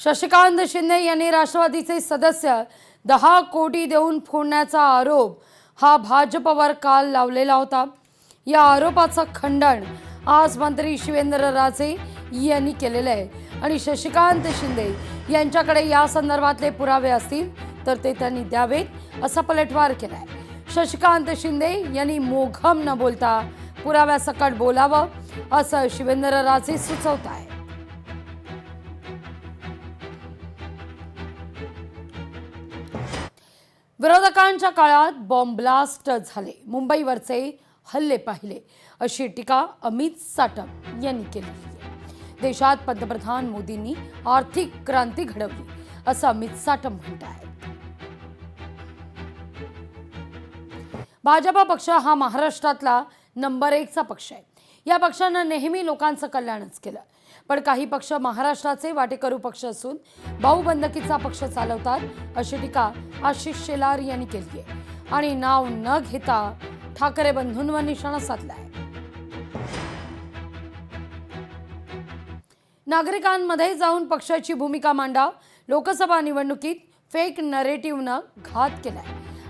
शशिकांत शिंदे यांनी राष्ट्रवादीचे सदस्य 10 कोटी देऊन फोडण्याचा आरोप हा भाजपवर काल लावलेला होता। या आरोपाचं खंडन आज मंत्री शिवेंद्रराजे यांनी केलेले आहे आणि शशिकांत शिंदे यांच्याकडे या संदर्भातले पुरावे असतील तर ते त्यांनी द्यावेत असा पलटवार केलाय। शशिकांत शिंदे यांनी मोघम न बोलता पुराव्यासकट बोलावं असं शिवेंद्रराजे सुचवत आहेत। विरोधकांच्या काळात बॉम्ब ब्लास्ट झाले, मुंबईवरचे हल्ले पाहिले अशी टीका अमित साटम यांनी केली आहे। देशात पंतप्रधान मोदींनी आर्थिक क्रांती घडवली असं अमित साटम म्हणतात। भाजपा पक्ष हा महाराष्ट्रातला नंबर 1 चा पक्ष आहे। या पक्षानं नेहमी लोकांचं कल्याणच केलं, पण काही पक्ष महाराष्ट्राचे वाटेकरू पक्ष असून भाऊबंदकीचा पक्ष चालवतात अशी टीका आशिष शेलार यांनी केली आहे आणि नाव न घेता ठाकरे बंधूंवर निशाणा साधलाय। नागरिकांमध्ये जाऊन पक्षाची भूमिका मांडा, लोकसभा निवडणुकीत फेक नरेटिव्हनं घात केलाय,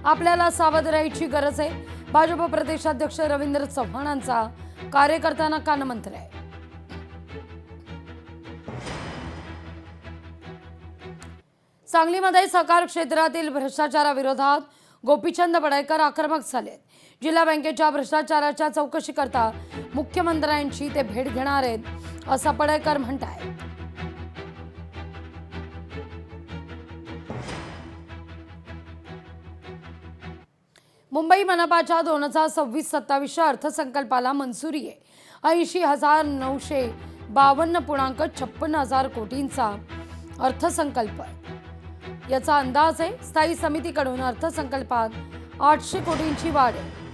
आपल्याला सावध राहायची गरज आहे। भाजप प्रदेशाध्यक्ष रवींद्र चव्हाणांचा कार्यकर्त्यांना कानमंत्र आहे। सांगलीमध्ये सहकार क्षेत्रातील भ्रष्टाचाराविरोधात गोपीचंद पडळकर आक्रमक झाले। जिल्हा बँकेच्या भ्रष्टाचाराच्या चौकशीकरता मुख्यमंत्र्यांची ते भेट घेणार आहेत असं पडळकर म्हणतात। मुंबई मनपाच्या 2026-27 अर्थसंकल्पाला मंजुरी आहे। 80,952.56 कोटींचा अर्थसंकल्प याचा अंदाज आहे। स्थायी समितीकडून अर्थसंकल्पात 800 कोटींची वाढ आहे।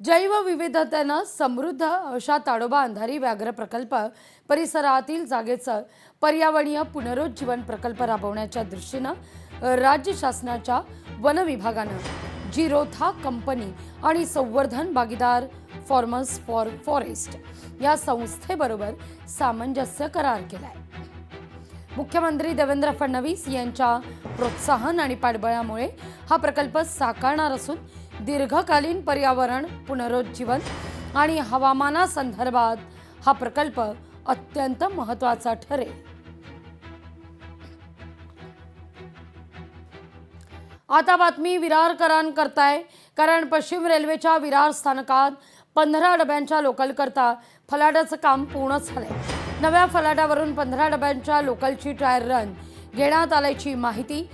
जैवविविधतेनं समृद्ध अशा ताडोबा अंधारी व्याघ्र प्रकल्प परिसरातील जागेचं पर्यावरणीय पुनरुज्जीवन प्रकल्प राबवण्याच्या दृष्टीनं राज्य शासनाच्या वन विभागानं जिरोथा कंपनी आणि संवर्धन भागीदार फार्मर्स फॉर फॉरेस्ट या संस्थेबरोबर सामंजस्य करार केलाय। मुख्यमंत्री देवेंद्र फडणवीस यांच्या प्रोत्साहन आणि पाठबळामुळे हा प्रकल्प साकारणार असून दीर्घकालीन पर्यावरण पुनरुज्जीवन आणि हवामानासंदर्भात हा प्रकल्प अत्यंत महत्त्वाचा ठरेल। आता बातमी विरारकरांकरताय, कारण पश्चिम रेल्वेच्या विरार स्थानकात 15 डब्यांच्या लोकल करता फलाटाचं काम पूर्ण झालंय। नव्या फलाटावरून 15 डब्यांच्या लोकलची ट्रायल रन घेण्यात आल्याची माहिती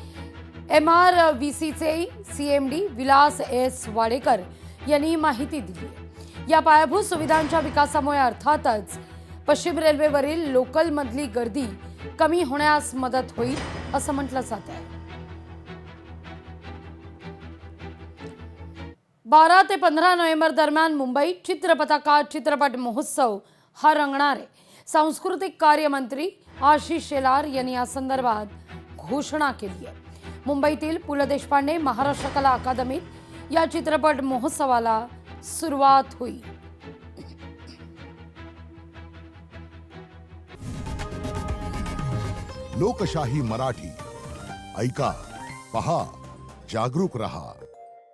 MRVCचे CMD विलास S वाडेकर यांनी माहिती दिली। या पायाभूत सुविधांच्या विकासामुळे अर्थातच पश्चिम रेल्वेवरील लोकलमधली गर्दी कमी होण्यास मदत होईल असं म्हटलं जात आहे। 12 ते 15 नोव्हेंबर दरम्यान मुंबईत चित्रपताका चित्रपट महोत्सव हा रंगणार आहे। सांस्कृतिक कार्य मंत्री आशिष शेलार यांनी या संदर्भात घोषणा केली आहे। मुंबईतील पु ल देशपांडे महाराष्ट्र कला अकादमीत या चित्रपट महोत्सवाला सुरुवात होईल। लोकशाही मराठी ऐका, पहा, जागरूक रहा।